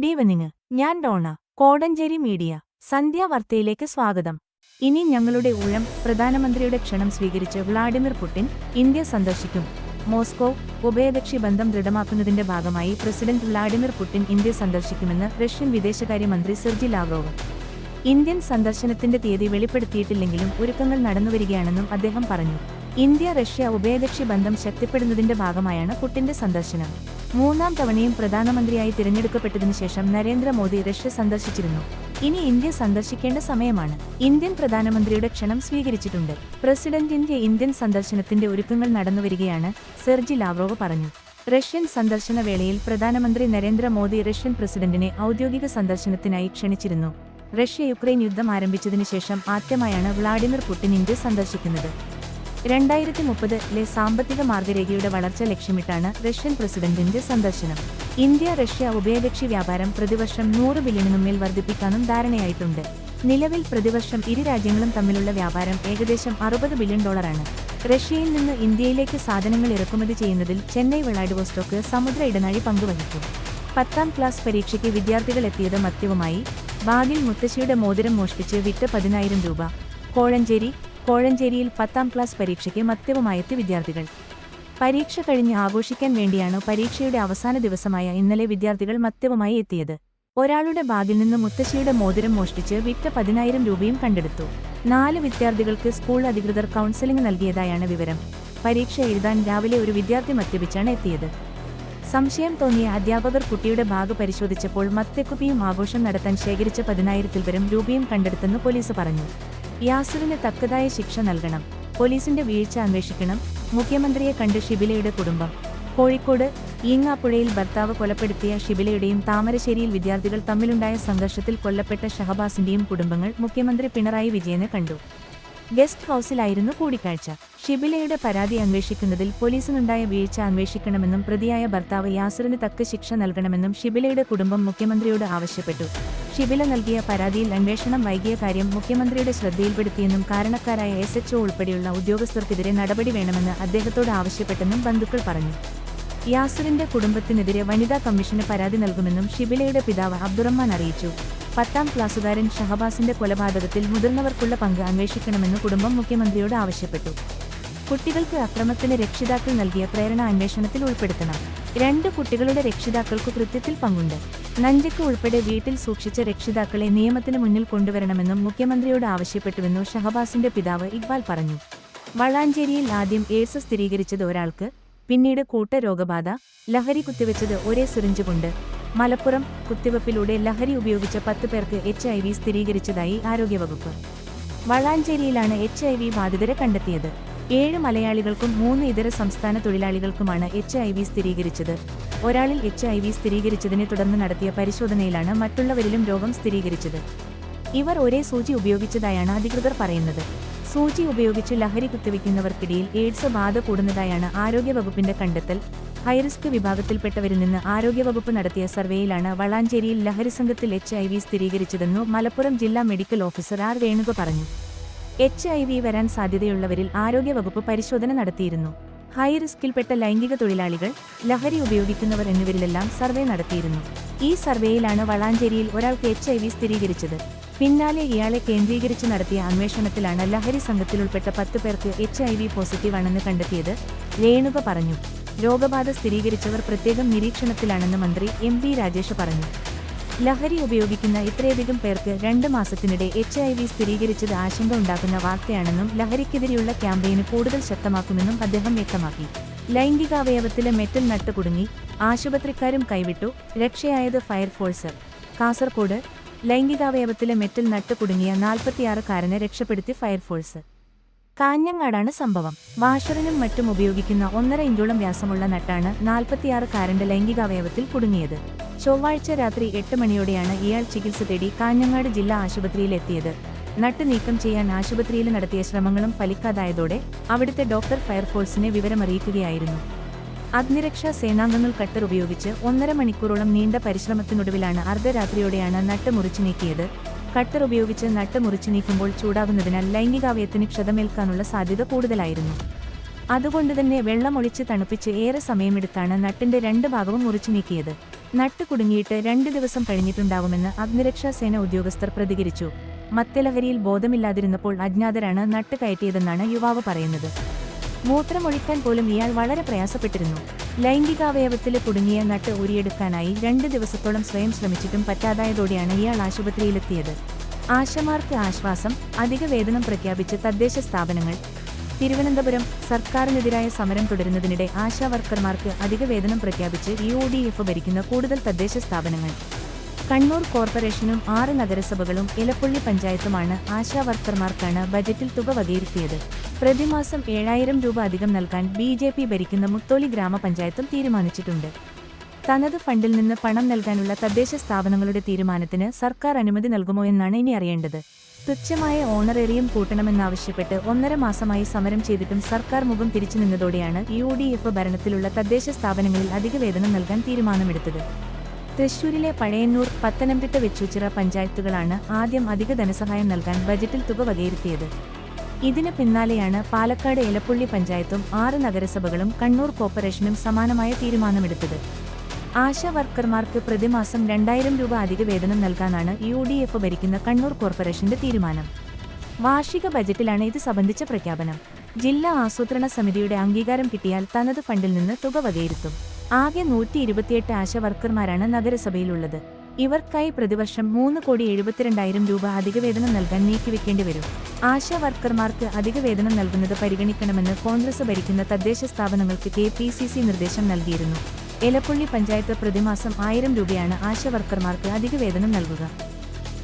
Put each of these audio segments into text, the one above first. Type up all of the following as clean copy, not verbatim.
Good evening. ഞാൻ Dona. Kodanchery media. സന്ധ്യാവാർത്തയിലേക്ക് സ്വാഗതം. ഇനി ഞങ്ങളുടെ ഊഴം. പ്രധാനമന്ത്രിയുടെ ക്ഷണം സ്വീകരിച്ച് വ്ളാഡിമിർ പുടിൻ ഇന്ത്യ സന്ദർശിക്കും. മോസ്കോ. ഉഭയകക്ഷി ബന്ധം ദൃഢമാക്കുന്നതിന്റെ ഭാഗമായി പ്രസിഡന്റ് വ്ളാഡിമിർ പുടിൻ ഇന്ത്യ സന്ദർശിക്കുമെന്ന് റഷ്യൻ വിദേശകാര്യമന്ത്രി സെർജി ലാവ്റോവ്. ഇന്ത്യൻ സന്ദർശനത്തിന്റെ തീയതി വെളിപ്പെടുത്തിയിട്ടില്ലെങ്കിലും ഒരുക്കങ്ങൾ നടന്നുവരികയാണെന്നും അദ്ദേഹം പറഞ്ഞു. ഇന്ത്യ റഷ്യ ഉഭയകക്ഷി ബന്ധം ശക്തിപ്പെടുന്നതിന്റെ ഭാഗമായാണ് പുടിന്റെ സന്ദർശനം. മൂന്നാം തവണയും പ്രധാനമന്ത്രിയായി തിരഞ്ഞെടുക്കപ്പെട്ടതിനുശേഷം നരേന്ദ്രമോദി റഷ്യ സന്ദർശിച്ചിരുന്നു. ഇനി ഇന്ത്യ സന്ദർശിക്കേണ്ട സമയമാണ്. ഇന്ത്യൻ പ്രധാനമന്ത്രിയുടെ ക്ഷണം സ്വീകരിച്ചിട്ടുണ്ട്. പ്രസിഡന്റിന്റെ ഇന്ത്യൻ സന്ദർശനത്തിന്റെ ഒരുക്കങ്ങൾ നടന്നുവരികയാണ്, സെർജി ലാവ്റോവ് പറഞ്ഞു. റഷ്യൻ സന്ദർശന വേളയിൽ പ്രധാനമന്ത്രി നരേന്ദ്രമോദി റഷ്യൻ പ്രസിഡന്റിനെ ഔദ്യോഗിക സന്ദർശനത്തിനായി ക്ഷണിച്ചിരുന്നു. റഷ്യ യുക്രൈൻ യുദ്ധം ആരംഭിച്ചതിനുശേഷം ആദ്യമായാണ് വ്ളാഡിമിർ പുടിൻ ഇന്ത്യ സന്ദർശിക്കുന്നത്. 2030-ലെ സാമ്പത്തിക മാർഗരേഖയുടെ വളർച്ച ലക്ഷ്യമിട്ടാണ് റഷ്യൻ പ്രസിഡന്റിന്റെ സന്ദർശനം. ഇന്ത്യ റഷ്യ ഉഭയകക്ഷി വ്യാപാരം പ്രതിവർഷം 100 ബില്യണിനുമേൽ വർദ്ധിപ്പിക്കാനും ധാരണയായിട്ടുണ്ട്. നിലവിൽ പ്രതിവർഷം ഇരു രാജ്യങ്ങളും തമ്മിലുള്ള വ്യാപാരം ഏകദേശം $60 ബില്യൺ. റഷ്യയിൽ നിന്ന് ഇന്ത്യയിലേക്ക് സാധനങ്ങൾ ഇറക്കുമതി ചെയ്യുന്നതിൽ ചെന്നൈ വ്ളാഡിവോസ്റ്റോക്ക് സമുദ്ര ഇടനാഴി പങ്കുവഹിക്കും. 10ാം ക്ലാസ് പരീക്ഷയ്ക്ക് വിദ്യാർത്ഥികൾ എത്തിയത് മദ്യവുമായി. ബാഗിൽ മുത്തശ്ശിയുടെ മോതിരം മോഷ്ടിച്ച് വിറ്റ് 10,000 രൂപ. കോഴഞ്ചേരിയിൽ 10ാം ക്ലാസ് പരീക്ഷയ്ക്ക് മദ്യവുമായെത്തി വിദ്യാർത്ഥികൾ. പരീക്ഷ കഴിഞ്ഞ് ആഘോഷിക്കാൻ വേണ്ടിയാണ് പരീക്ഷയുടെ അവസാന ദിവസമായ ഇന്നലെ വിദ്യാർത്ഥികൾ മദ്യവുമായി എത്തിയത്. ഒരാളുടെ ബാഗിൽ നിന്ന് മുത്തശ്ശിയുടെ മോതിരം മോഷ്ടിച്ച് വിറ്റ് 10,000 രൂപയും കണ്ടെടുത്തു. 4 വിദ്യാർത്ഥികൾക്ക് സ്കൂൾ അധികൃതർ കൗൺസലിംഗ് നൽകിയതായാണ് വിവരം. പരീക്ഷ എഴുതാൻ രാവിലെ ഒരു വിദ്യാർത്ഥി മദ്യപിച്ചാണ് എത്തിയത്. സംശയം തോന്നിയ അധ്യാപകർ കുട്ടിയുടെ ബാഗ് പരിശോധിച്ചപ്പോൾ മദ്യക്കുപ്പിയും ആഘോഷം നടത്താൻ ശേഖരിച്ച 10,000 രൂപയും കണ്ടെടുത്തെന്ന് പോലീസ് പറഞ്ഞു. യാസിറിന് തക്കതായ ശിക്ഷ നൽകണം. പോലീസിന്റെ വീഴ്ച അന്വേഷിക്കണം. മുഖ്യമന്ത്രിയെ കണ്ട് ഷിബിലയുടെ കുടുംബം. കോഴിക്കോട്. ഈങ്ങാപ്പുഴയിൽ ഭർത്താവ് കൊലപ്പെടുത്തിയ ഷിബിലയുടെയും താമരശ്ശേരിയിൽ വിദ്യാർത്ഥികൾ തമ്മിലുണ്ടായ സംഘർഷത്തിൽ കൊല്ലപ്പെട്ട ഷഹബാസിന്റെയും കുടുംബങ്ങൾ മുഖ്യമന്ത്രി പിണറായി വിജയനെ കണ്ടു. ഗസ്റ്റ് ഹൌസിലായിരുന്നു കൂടിക്കാഴ്ച. ഷിബിലയുടെ പരാതി അന്വേഷിക്കുന്നതിൽ പോലീസിനുണ്ടായ വീഴ്ച അന്വേഷിക്കണമെന്നും പ്രതിയായ ഭർത്താവ് യാസിറിന് തക്ക ശിക്ഷ നൽകണമെന്നും ഷിബിലയുടെ കുടുംബം മുഖ്യമന്ത്രിയോട് ആവശ്യപ്പെട്ടു. ഷിബില നൽകിയ പരാതിയിൽ അന്വേഷണം വൈകിയ കാര്യം മുഖ്യമന്ത്രിയുടെ ശ്രദ്ധയിൽപ്പെടുത്തിയെന്നും കാരണക്കാരായ SHO ഉൾപ്പെടെയുള്ള ഉദ്യോഗസ്ഥർക്കെതിരെ നടപടി വേണമെന്ന് അദ്ദേഹത്തോട് ആവശ്യപ്പെട്ടെന്നും ബന്ധുക്കൾ പറഞ്ഞു. യാസിറിന്റെ കുടുംബത്തിനെതിരെ വനിതാ കമ്മീഷന് പരാതി നൽകുമെന്നും ഷിബിലയുടെ പിതാവ് അബ്ദുറഹ്മാൻ അറിയിച്ചു. 10ാം ക്ലാസുകാരൻ ഷഹബാസിന്റെ കൊലപാതകത്തിൽ മുതിർന്നവർക്കുള്ള പങ്ക് അന്വേഷിക്കണമെന്ന് കുടുംബം മുഖ്യമന്ത്രിയോട് ആവശ്യപ്പെട്ടു. കുട്ടികൾക്ക് അക്രമത്തിന് രക്ഷിതാക്കൾ നൽകിയ പ്രേരണ അന്വേഷണത്തിൽ ഉൾപ്പെടുത്തണം. 2 കുട്ടികളുടെ രക്ഷിതാക്കൾക്കു കൃത്യത്തിൽ പങ്കുണ്ട്. നഞ്ചക്ക് ഉൾപ്പെടെ വീട്ടിൽ സൂക്ഷിച്ച രക്ഷിതാക്കളെ നിയമത്തിന് മുന്നിൽ കൊണ്ടുവരണമെന്നും മുഖ്യമന്ത്രിയോട് ആവശ്യപ്പെട്ടുവെന്നു ഷഹബാസിന്റെ പിതാവ് ഇക്ബാൽ പറഞ്ഞു. വളാഞ്ചേരിയിൽ ആദ്യം എയ്ഡ്സ് സ്ഥിരീകരിച്ചത് ഒരാൾക്ക്, പിന്നീട് കൂട്ടരോഗബാധ. ലഹരി കുത്തിവെച്ചത് ഒരേ സിറിഞ്ച് കൊണ്ട്. മലപ്പുറം. കുത്തിവെപ്പിലൂടെ ലഹരി ഉപയോഗിച്ച 10 പേർക്ക് HIV സ്ഥിരീകരിച്ചതായി ആരോഗ്യവകുപ്പ്. വളാഞ്ചേരിയിലാണ് HIV ബാധിതരെ കണ്ടെത്തിയത്. 7 മലയാളികൾക്കും 3 ഇതര സംസ്ഥാന തൊഴിലാളികൾക്കുമാണ് HIV സ്ഥിരീകരിച്ചത്. ഒരാളിൽ HIV സ്ഥിരീകരിച്ചതിനെ തുടർന്ന് നടത്തിയ പരിശോധനയിലാണ് മറ്റുള്ളവരിലും രോഗം സ്ഥിരീകരിച്ചത്. ഇവർ ഒരേ സൂചി ഉപയോഗിച്ചതായാണ് അധികൃതർ പറയുന്നത്. സൂചി ഉപയോഗിച്ച് ലഹരി കുത്തിവെക്കുന്നവർക്കിടയിൽ എയ്ഡ്സ് ബാധ കൂടുന്നതായാണ് ആരോഗ്യവകുപ്പിന്റെ കണ്ടെത്തൽ. ഹൈറിസ്ക് വിഭാഗത്തിൽപ്പെട്ടവരിൽ നിന്ന് ആരോഗ്യവകുപ്പ് നടത്തിയ സർവേയിലാണ് വളാഞ്ചേരിയിൽ ലഹരിസംഘത്തിൽ HIV സ്ഥിരീകരിച്ചതെന്നു മലപ്പുറം ജില്ലാ മെഡിക്കൽ ഓഫീസർ R. വേണുക പറഞ്ഞു. HIV വരാൻ സാധ്യതയുള്ളവരിൽ ആരോഗ്യവകുപ്പ് പരിശോധന നടത്തിയിരുന്നു. ഹൈറിസ്കിൽപ്പെട്ട ലൈംഗിക തൊഴിലാളികൾ, ലഹരി ഉപയോഗിക്കുന്നവർ എന്നിവരിലെല്ലാം സർവേ നടത്തിയിരുന്നു. ഈ സർവേയിലാണ് വളാഞ്ചേരിയിൽ ഒരാൾക്ക് HIV സ്ഥിരീകരിച്ചത്. പിന്നാലെ ഇയാളെ കേന്ദ്രീകരിച്ച് നടത്തിയ അന്വേഷണത്തിലാണ് ലഹരി സംഘത്തിലുൾപ്പെട്ട 10 പേർക്ക് HIV പോസിറ്റീവാണെന്ന് കണ്ടെത്തിയത്, രേണുക പറഞ്ഞു. രോഗബാധ സ്ഥിരീകരിച്ചവർ പ്രത്യേകം നിരീക്ഷണത്തിലാണെന്ന് മന്ത്രി MP രാജേഷ് പറഞ്ഞു. ലഹരി ഉപയോഗിക്കുന്ന ഇത്രയധികം പേർക്ക് 2 മാസത്തിനിടെ HIV സ്ഥിരീകരിച്ചത് ആശങ്ക ഉണ്ടാക്കുന്ന വാർത്തയാണെന്നും ലഹരിക്കെതിരെയുള്ള ക്യാമ്പയിന് കൂടുതൽ ശക്തമാക്കുമെന്നും അദ്ദേഹം വ്യക്തമാക്കി. ലൈംഗികാവയവത്തിലെ മെറ്റൽ നട്ട് കുടുങ്ങി, ആശുപത്രിക്കാരും കൈവിട്ടു, രക്ഷയായത് ഫയർഫോഴ്സ്. കാസർകോട്. ലൈംഗികാവയവത്തിലെ മെറ്റൽ നട്ട് കുടുങ്ങിയ 46-കാരനെ രക്ഷപ്പെടുത്തി ഫയർഫോഴ്സ്. കാഞ്ഞങ്ങാടാണ് സംഭവം. വാഷറിനും മറ്റും ഉപയോഗിക്കുന്ന 1.5 ഇഞ്ചോളം വ്യാസമുള്ള നട്ടാണ് 46-കാരന്റെ ലൈംഗികാവയവത്തിൽ കുടുങ്ങിയത്. ചൊവ്വാഴ്ച രാത്രി 8 മണിയോടെയാണ് ഇയാൾ ചികിത്സ തേടി കാഞ്ഞങ്ങാട് ജില്ലാ ആശുപത്രിയിലെത്തിയത്. നട്ട് നീക്കം ചെയ്യാൻ ആശുപത്രിയിൽ നടത്തിയ ശ്രമങ്ങളും ഫലിക്കാതായതോടെ അവിടുത്തെ ഡോക്ടർ ഫയർഫോഴ്സിനെ വിവരമറിയിക്കുകയായിരുന്നു. അഗ്നിരക്ഷാ സേനാംഗങ്ങൾ കട്ടർ ഉപയോഗിച്ച് 1.5 മണിക്കൂറോളം നീണ്ട പരിശ്രമത്തിനൊടുവിലാണ് അർദ്ധരാത്രിയോടെയാണ് നട്ട് മുറിച്ചു നീക്കിയത്. കട്ടർ ഉപയോഗിച്ച് നട്ട് മുറിച്ചു നീക്കുമ്പോൾ ചൂടാകുന്നതിനാൽ ലൈംഗികാവയവത്തിന് ക്ഷതമേൽക്കാനുള്ള സാധ്യത കൂടുതലായിരുന്നു. അതുകൊണ്ടുതന്നെ വെള്ളമൊഴിച്ച് തണുപ്പിച്ച് ഏറെ സമയമെടുത്താണ് നട്ടിന്റെ 2 ഭാഗവും മുറിച്ചു നീക്കിയത്. നട്ട് കുടുങ്ങിയിട്ട് 2 ദിവസം കഴിഞ്ഞിട്ടുണ്ടാവുമെന്ന് അഗ്നിരക്ഷാസേന ഉദ്യോഗസ്ഥർ പ്രതികരിച്ചു. മദ്യലഹരിയിൽ ബോധമില്ലാതിരുന്നപ്പോൾ അജ്ഞാതരാണ് നട്ട് കയറ്റിയതെന്നാണ് യുവാവ് പറയുന്നത്. മൂത്രമൊഴിക്കാൻ പോലും ഇയാൾ വളരെ പ്രയാസപ്പെട്ടിരുന്നു. ലൈംഗികാവയവത്തില് കുടുങ്ങിയ നട്ട് ഊരിയെടുക്കാനായി 2 ദിവസത്തോളം സ്വയം ശ്രമിച്ചിട്ടും പറ്റാതായതോടെയാണ് ഇയാൾ ആശുപത്രിയിലെത്തിയത്. ആശമാർക്ക് ആശ്വാസം, അധിക വേതനം പ്രഖ്യാപിച്ച് തദ്ദേശ സ്ഥാപനങ്ങൾ. തിരുവനന്തപുരം സർക്കാരിനെതിരായ സമരം തുടരുന്നതിനിടെ ആശാ വർക്കർമാർക്ക് അധിക വേതനം പ്രഖ്യാപിച്ച് UDF ഭരിക്കുന്ന കൂടുതൽ തദ്ദേശ സ്ഥാപനങ്ങൾ. കണ്ണൂർ കോർപ്പറേഷനും 6 നഗരസഭകളും എലപ്പുള്ളി പഞ്ചായത്തുമാണ് ആശാ വർക്കർമാർക്കാണ് ബജറ്റിൽ തുക വകയിരുത്തിയത്. പ്രതിമാസം 7000 രൂപ അധികം നൽകാൻ BJP ഭരിക്കുന്ന മുത്തോലി ഗ്രാമപഞ്ചായത്തും തീരുമാനിച്ചിട്ടുണ്ട്. തനത് ഫണ്ടിൽ നിന്ന് പണം നൽകാനുള്ള തദ്ദേശ സ്ഥാപനങ്ങളുടെ തീരുമാനത്തിന് സർക്കാർ അനുമതി നൽകുമോ എന്നാണ് ഇനി അറിയേണ്ടത്. തുച്ഛമായ ഓണറേറിയം കൂട്ടണമെന്നാവശ്യപ്പെട്ട് 1.5 മാസമായി സമരം ചെയ്തിട്ടും സർക്കാർ മുഖം തിരിച്ചു നിന്നതോടെയാണ് UDF ഭരണത്തിലുള്ള തദ്ദേശ സ്ഥാപനങ്ങളിൽ അധിക വേതനം നൽകാൻ തീരുമാനമെടുത്തത്. തൃശൂരിലെ പഴയന്നൂർ, പത്തനംതിട്ട വെച്ചൂച്ചിറ പഞ്ചായത്തുകളാണ് ആദ്യം അധിക ധനസഹായം നൽകാൻ ബജറ്റിൽ തുക വകയിരുത്തിയത്. ഇതിന് പിന്നാലെയാണ് പാലക്കാട് എലപ്പുള്ളി പഞ്ചായത്തും 6 നഗരസഭകളും കണ്ണൂർ കോർപ്പറേഷനും സമാനമായ തീരുമാനമെടുത്തത്. ആശാ വർക്കർമാർക്ക് പ്രതിമാസം 2000 രൂപ അധിക വേതനം നൽകാനാണ് UDF ഭരിക്കുന്ന കണ്ണൂർ കോർപ്പറേഷന്റെ തീരുമാനം. വാർഷിക ബജറ്റിലാണ് ഇത് സംബന്ധിച്ച പ്രഖ്യാപനം. ജില്ലാ ആസൂത്രണ സമിതിയുടെ അംഗീകാരം കിട്ടിയാൽ തനത് ഫണ്ടിൽ നിന്ന് തുക വകയിരുത്തും. ആകെ 128 ആശാ വർക്കർമാരാണ് നഗരസഭയിലുള്ളത്. ഇവർക്കായി പ്രതിവർഷം 3,72,00,000 രൂപ അധിക വേതനം നൽകാൻ നീക്കിവെക്കേണ്ടി വരും. ആശാ വർക്കർമാർക്ക് അധിക വേതനം നൽകുന്നത് പരിഗണിക്കണമെന്ന് കോൺഗ്രസ് ഭരിക്കുന്ന തദ്ദേശ സ്ഥാപനങ്ങൾക്ക് KPCC നിർദ്ദേശം നൽകിയിരുന്നു. എലപ്പുള്ളി പഞ്ചായത്ത് പ്രതിമാസം 1000 രൂപയാണ് ആശാ വർക്കർമാർക്ക് അധിക വേതനം നൽകുക.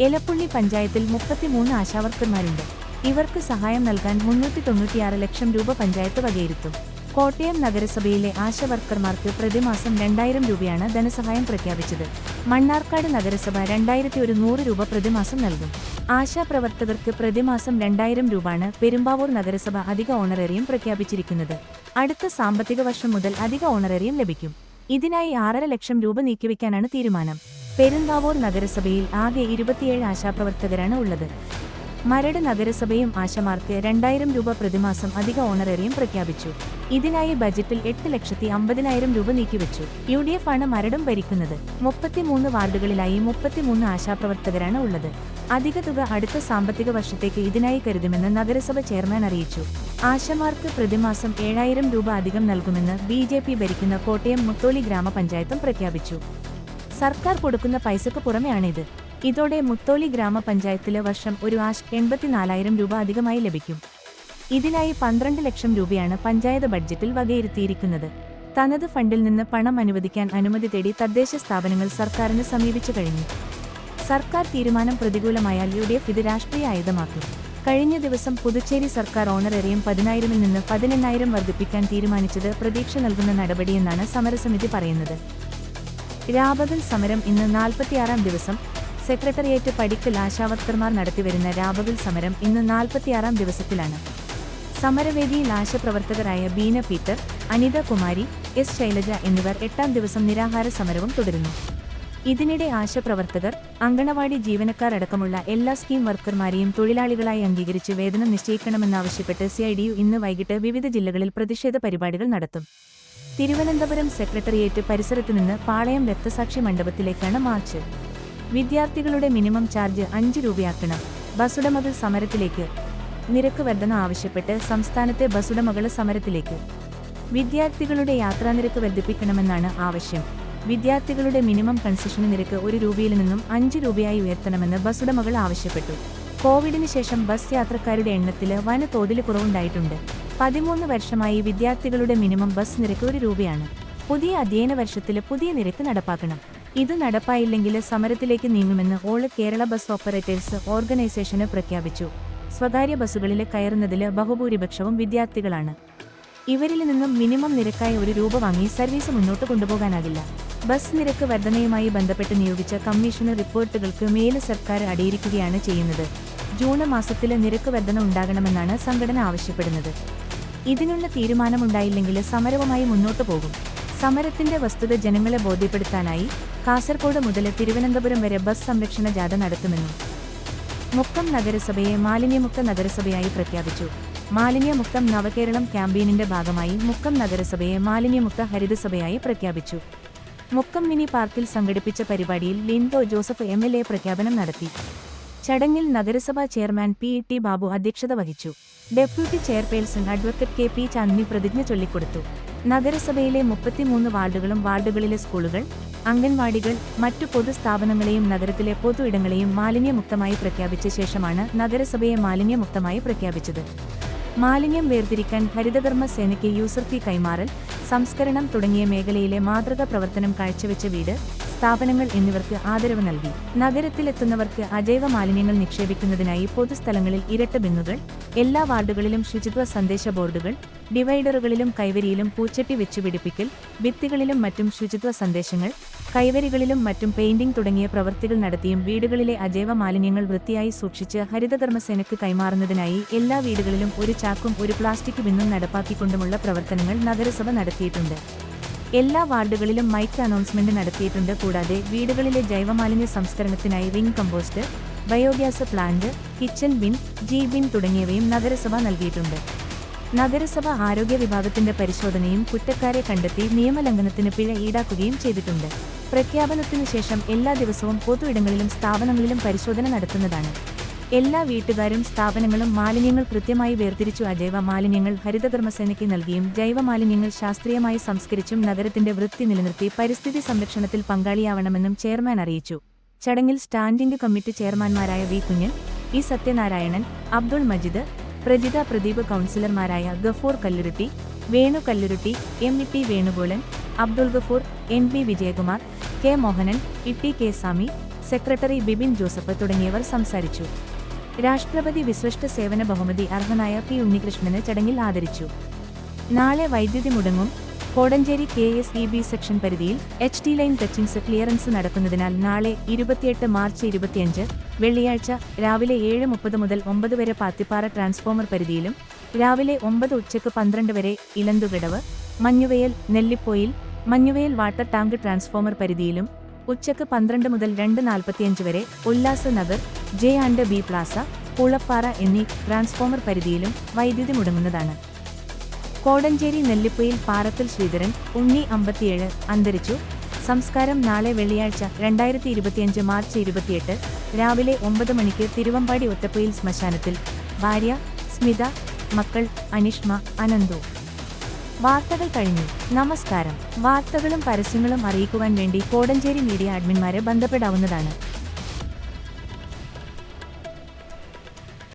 എലപ്പുള്ളി പഞ്ചായത്തിൽ 33 ആശാവർക്കർമാരുണ്ട്. ഇവർക്ക് സഹായം നൽകാൻ 396 ലക്ഷം രൂപ പഞ്ചായത്ത് വകയിരുത്തും. കോട്ടയം നഗരസഭയിലെ ആശാ വർക്കർമാർക്ക് പ്രതിമാസം 2000 രൂപയാണ് ധനസഹായം പ്രഖ്യാപിച്ചത്. മണ്ണാർക്കാട് നഗരസഭ 2100 രൂപ പ്രതിമാസം നൽകും. ആശാപ്രവർത്തകർക്ക് പ്രതിമാസം 2000 രൂപയാണ് പെരുമ്പാവൂർ നഗരസഭ അധിക ഓണറേറിയം പ്രഖ്യാപിച്ചിരിക്കുന്നത്. അടുത്ത സാമ്പത്തിക വർഷം മുതൽ അധിക ഓണറേറിയം ലഭിക്കും. ഇതിനായി 6.5 ലക്ഷം രൂപ നീക്കിവെക്കാനാണ് തീരുമാനം. പെരുമ്പാവൂർ നഗരസഭയിൽ ആകെ 27 ആശാപ്രവർത്തകരാണ് ഉള്ളത്. മരട് നഗരസഭയും ആശമാർക്ക് 2000 രൂപ പ്രതിമാസം അധിക ഓണറേറിയം പ്രഖ്യാപിച്ചു. ഇതിനായി ബജറ്റിൽ 8,50,000 രൂപ നീക്കിവെച്ചു. UDF ആണ് മരടും ഭരിക്കുന്നത്. 33 വാർഡുകളിലായി 33 ആശാപ്രവർത്തകരാണ് ഉള്ളത്. അധിക തുക അടുത്ത സാമ്പത്തിക വർഷത്തേക്ക് ഇതിനായി കരുതുമെന്ന് നഗരസഭ ചെയർമാൻ അറിയിച്ചു. ആശമാർക്ക് പ്രതിമാസം 7000 രൂപ അധികം നൽകുമെന്ന് BJP ഭരിക്കുന്ന കോട്ടയം മുത്തോലി ഗ്രാമപഞ്ചായത്തും പ്രഖ്യാപിച്ചു. സർക്കാർ കൊടുക്കുന്ന പൈസക്ക് പുറമെയാണിത്. ഇതോടെ മുത്തോലി ഗ്രാമപഞ്ചായത്തില് വർഷം ഒരു 84,000 രൂപ അധികമായി ലഭിക്കും. ഇതിനായി 12 ലക്ഷം രൂപയാണ് പഞ്ചായത്ത് ബഡ്ജറ്റിൽ വകയിരുത്തിയിരിക്കുന്നത്. തനത് ഫണ്ടിൽ നിന്ന് പണം അനുവദിക്കാൻ അനുമതി തേടി തദ്ദേശ സ്ഥാപനങ്ങൾ സർക്കാരിന് സമീപിച്ചു കഴിഞ്ഞു. സർക്കാർ തീരുമാനം പ്രതികൂലമായാൽ UDF ഇത് രാഷ്ട്രീയ ആയുധമാക്കും. കഴിഞ്ഞ ദിവസം പുതുച്ചേരി സർക്കാർ ഓണറേറിയം 10,000-ൽ നിന്ന് 18,000 വർദ്ധിപ്പിക്കാൻ തീരുമാനിച്ചത് പ്രതീക്ഷ നൽകുന്ന നടപടിയെന്നാണ് സമരസമിതി പറയുന്നത്. രാപകൽ സമരം ഇന്ന് 46-ാം ദിവസം. സെക്രട്ടേറിയറ്റ് പടിക്കൽ ആശാവർക്കർമാർ നടത്തിവരുന്ന രാപകൽ സമരം ഇന്ന് 46-ാം ദിവസത്തിലാണ്. സമരവേദിയിൽ ആശാപ്രവർത്തകരായ ബീന പീറ്റർ, അനിത കുമാരി, S ശൈലജ എന്നിവർ 8-ാം ദിവസം നിരാഹാര സമരവും തുടരുന്നു. ഇതിനിടെ ആശാപ്രവർത്തകർ, അങ്കണവാടി ജീവനക്കാർ അടക്കമുള്ള എല്ലാ സ്കീം വർക്കർമാരെയും തൊഴിലാളികളായി അംഗീകരിച്ച് വേതനം നിശ്ചയിക്കണമെന്നാവശ്യപ്പെട്ട് CIDU ഇന്ന് വൈകിട്ട് വിവിധ ജില്ലകളിൽ പ്രതിഷേധ പരിപാടികൾ നടത്തും. തിരുവനന്തപുരം സെക്രട്ടേറിയറ്റ് പരിസരത്തുനിന്ന് പാളയം രക്തസാക്ഷി മണ്ഡപത്തിലേക്കാണ് മാർച്ച്. വിദ്യാർത്ഥികളുടെ മിനിമം ചാർജ് 5 രൂപയാക്കണം. ബസുടമകൾ സമരത്തിലേക്ക്. നിരക്ക് വർധന ആവശ്യപ്പെട്ട് സംസ്ഥാനത്തെ ബസുടമകൾ സമരത്തിലേക്ക്. വിദ്യാർത്ഥികളുടെ യാത്രാനിരക്ക് വർദ്ധിപ്പിക്കണമെന്നാണ് ആവശ്യം. വിദ്യാർത്ഥികളുടെ മിനിമം കൺസെഷൻ നിരക്ക് 1 രൂപയിൽ നിന്നും 5 രൂപയായി ഉയർത്തണമെന്ന് ബസുടമകൾ ആവശ്യപ്പെട്ടു. കോവിഡിന് ശേഷം ബസ് യാത്രക്കാരുടെ എണ്ണത്തിൽ വൻ തോതിൽ കുറവുണ്ടായിട്ടുണ്ട്. 13 വർഷമായി വിദ്യാർത്ഥികളുടെ മിനിമം ബസ് നിരക്ക് 1 രൂപയാണ്. പുതിയ അധ്യയന വർഷത്തിൽ പുതിയ നിരക്ക് നടപ്പാക്കണം. ഇത് നടപ്പായില്ലെങ്കിൽ സമരത്തിലേക്ക് നീങ്ങുമെന്ന് ഓൾ കേരള ബസ് ഓപ്പറേറ്റേഴ്സ് ഓർഗനൈസേഷന് പ്രഖ്യാപിച്ചു. സ്വകാര്യ ബസ്സുകളിൽ കയറുന്നതിൽ ബഹുഭൂരിപക്ഷവും വിദ്യാർത്ഥികളാണ്. ഇവരിൽ നിന്നും മിനിമം നിരക്കായി 1 രൂപ വാങ്ങി സർവീസ് മുന്നോട്ട് കൊണ്ടുപോകാനാകില്ല. ബസ് നിരക്ക് വർധനയുമായി ബന്ധപ്പെട്ട് നിയോഗിച്ച കമ്മീഷന് റിപ്പോർട്ടുകൾക്ക് മേൽ സർക്കാർ അടിയിരിക്കുകയാണ് ചെയ്യുന്നത്. ജൂൺ മാസത്തിൽ നിരക്ക് വർധന ഉണ്ടാകണമെന്നാണ് സംഘടന ആവശ്യപ്പെടുന്നത്. ഇതിനുള്ള തീരുമാനമുണ്ടായില്ലെങ്കിൽ സമരവുമായി മുന്നോട്ടു പോകും. സമരത്തിന്റെ വസ്തുത ജനങ്ങളെ ബോധ്യപ്പെടുത്താനായി കാസർഗോഡ് മുതൽ തിരുവനന്തപുരം വരെ ബസ് സംരക്ഷണ ജാഥ നടത്തുമെന്നും. മുക്കം നഗരസഭയെ മാലിന്യമുക്ത നഗരസഭയായി പ്രഖ്യാപിച്ചു. മാലിന്യമുക്തം നവകേരളം ക്യാമ്പയിനിന്റെ ഭാഗമായി മുക്കം നഗരസഭയെ മാലിന്യമുക്ത ഹരിതസഭയായി പ്രഖ്യാപിച്ചു. മുക്കം മിനി പാർക്കിൽ സംഘടിപ്പിച്ച പരിപാടിയിൽ ലിൻഡോ ജോസഫ് MLA പ്രഖ്യാപനം നടത്തി. ചടങ്ങിൽ നഗരസഭാ ചെയർമാൻ P.T. ബാബു അധ്യക്ഷത വഹിച്ചു. Deputy chairperson advocate K.P. Chandni പ്രതിജ്ഞ ചൊല്ലിക്കൊടുത്തു. നഗരസഭയിലെ 33 വാർഡുകളും വാർഡുകളിലെ സ്കൂളുകൾ, അംഗൻവാടികൾ, മറ്റു പൊതുസ്ഥാപനങ്ങളെയും നഗരത്തിലെ പൊതു ഇടങ്ങളെയും മാലിന്യമുക്തമായി പ്രഖ്യാപിച്ച ശേഷമാണ് നഗരസഭയെ മാലിന്യമുക്തമായി പ്രഖ്യാപിച്ചത്. മാലിന്യം വേർതിരിക്കാൻ ഹരിതകർമ്മ സേനയ്ക്ക് യൂസർ ഫീ കൈമാറൽ, സംസ്കരണം തുടങ്ങിയ മേഖലയിലെ മാതൃകാ പ്രവർത്തനം കാഴ്ചവെച്ച വീട്, സ്ഥാപനങ്ങൾ എന്നിവർക്ക് ആദരവ് നൽകി. നഗരത്തിലെത്തുന്നവർക്ക് അജൈവ മാലിന്യങ്ങൾ നിക്ഷേപിക്കുന്നതിനായി പൊതുസ്ഥലങ്ങളിൽ ഇരട്ട ബിന്നുകൾ, എല്ലാ വാർഡുകളിലും ശുചിത്വ സന്ദേശ ബോർഡുകൾ, ഡിവൈഡറുകളിലും കൈവരിയിലും പൂച്ചട്ടി വെച്ചുപിടിപ്പിക്കൽ, ഭിത്തികളിലും മറ്റും ശുചിത്വ സന്ദേശങ്ങൾ, കൈവരികളിലും മറ്റും പെയിന്റിംഗ് തുടങ്ങിയ പ്രവൃത്തികൾ നടത്തിയും വീടുകളിലെ അജൈവ മാലിന്യങ്ങൾ വൃത്തിയായി സൂക്ഷിച്ച് ഹരിതകർമ്മസേനയ്ക്ക് കൈമാറുന്നതിനായി എല്ലാ വീടുകളിലും ഒരു ചാക്കും ഒരു പ്ലാസ്റ്റിക് ബിന്നും നടപ്പാക്കിക്കൊണ്ടുമുള്ള പ്രവർത്തനങ്ങൾ നഗരസഭ നടത്തിയിട്ടുണ്ട്. എല്ലാ വാർഡുകളിലും മൈക്ക് അനൗൺസ്മെന്റ് നടത്തിയിട്ടുണ്ട്. കൂടാതെ വീടുകളിലെ ജൈവമാലിന്യ സംസ്കരണത്തിനായി ring compost, biogas plant, kitchen bin, bin തുടങ്ങിയവയും നഗരസഭ നൽകിയിട്ടുണ്ട്. നഗരസഭ ആരോഗ്യ വിഭാഗത്തിന്റെ പരിശോധനയും കുറ്റക്കാരെ കണ്ടെത്തി നിയമലംഘനത്തിന് പിഴ ഈടാക്കുകയും ചെയ്തിട്ടുണ്ട്. പ്രഖ്യാപനത്തിനു ശേഷം എല്ലാ ദിവസവും പൊതു ഇടങ്ങളിലും സ്ഥാപനങ്ങളിലും പരിശോധന നടത്തുന്നതാണ്. എല്ലാ വീട്ടുകാരും സ്ഥാപനങ്ങളും മാലിന്യങ്ങൾ കൃത്യമായി വേർതിരിച്ചു അജൈവ മാലിന്യങ്ങൾ ഹരിതകർമ്മസേനയ്ക്ക് നൽകിയും ജൈവമാലിന്യങ്ങൾ ശാസ്ത്രീയമായി സംസ്കരിച്ചും നഗരത്തിന്റെ വൃത്തി നിലനിർത്തി പരിസ്ഥിതി സംരക്ഷണത്തിൽ പങ്കാളിയാവണമെന്നും ചെയർമാൻ അറിയിച്ചു. ചടങ്ങിൽ സ്റ്റാൻഡിംഗ് കമ്മിറ്റി ചെയർമാൻമാരായ വി. കുഞ്ഞൻ, ഇ. സത്യനാരായണൻ, അബ്ദുൾ മജിദ്, പ്രജിത പ്രദീപ്, കൗൺസിലർമാരായ Gafoor Kallurutti, Venu Kallurutti, M.T. Venugopalan, Abdul Gafoor, N.B. Vijayakumar, K. Mohanan, T. K. Swami, secretary Bibin Joseph തുടങ്ങിയവർ സംസാരിച്ചു. രാഷ്ട്രപതി വിശിഷ്ട സേവന ബഹുമതി അർഹനായ P. ഉണ്ണികൃഷ്ണന് ചടങ്ങിൽ ആദരിച്ചു. നാളെ വൈദ്യുതി മുടങ്ങും. കോടഞ്ചേരി KSEB സെക്ഷൻ പരിധിയിൽ HT ലൈൻ ടച്ചിങ്സ് ക്ലിയറൻസ് നടക്കുന്നതിനാൽ നാളെ 28 മാർച്ച് 25 വെള്ളിയാഴ്ച രാവിലെ 7:30 മുതൽ 9 വരെ പാത്തിപ്പാറ ട്രാൻസ്ഫോമർ പരിധിയിലും രാവിലെ 9 ഉച്ചയ്ക്ക് 12 വരെ ഇലന്തുകടവ്, മഞ്ഞുവയൽ, നെല്ലിപ്പോയിൽ, മഞ്ഞുവയൽ വാട്ടർ ടാങ്ക് ട്രാൻസ്ഫോമർ പരിധിയിലും ഉച്ചയ്ക്ക് 12 മുതൽ 2:45 വരെ ഉല്ലാസ് നഗർ, J&B പ്ലാസ, പൂളപ്പാറ എന്നീ ട്രാൻസ്ഫോമർ പരിധിയിലും വൈദ്യുതി മുടങ്ങുന്നതാണ്. കോടഞ്ചേരി നെല്ലിപ്പൊയിൽ പാറക്കൽ ശ്രീധരൻ ഉണ്ണി 57 അന്തരിച്ചു. സംസ്കാരം നാളെ വെള്ളിയാഴ്ച 2025 മാർച്ച് 28 രാവിലെ 9 മണിക്ക് തിരുവമ്പാടി ഒറ്റപ്പൊയിൽ ശ്മശാനത്തിൽ. ഭാര്യ സ്മിത, മക്കൾ അനിഷ്മ, അനന്തു. വാർത്തകൾ കഴിഞ്ഞു. നമസ്കാരം. വാർത്തകളും പരസ്യങ്ങളും അറിയിക്കുവാൻ വേണ്ടി കോടഞ്ചേരി മീഡിയ അഡ്മിന്മാരെ ബന്ധപ്പെടാവുന്നതാണ്.